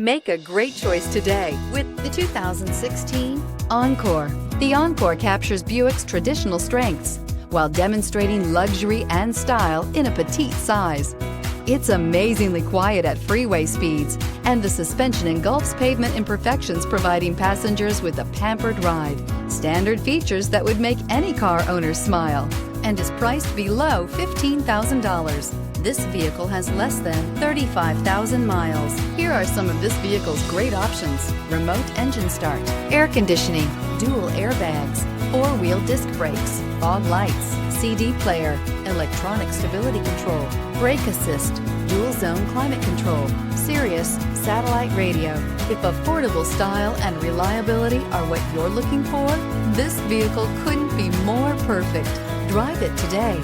Make a great choice today with the 2016 Encore. The Encore captures Buick's traditional strengths while demonstrating luxury and style in a petite size. It's amazingly quiet at freeway speeds, and the suspension engulfs pavement imperfections, providing passengers with a pampered ride. Standard features that would make any car owner smile, and is priced below $15,000. This vehicle has less than 35,000 miles. Here are some of this vehicle's great options: remote engine start, air conditioning, dual airbags, four-wheel disc brakes, fog lights, CD player, electronic stability control, brake assist, dual zone climate control, Sirius satellite radio. If affordable style and reliability are what you're looking for, this vehicle couldn't be more perfect. Drive it today.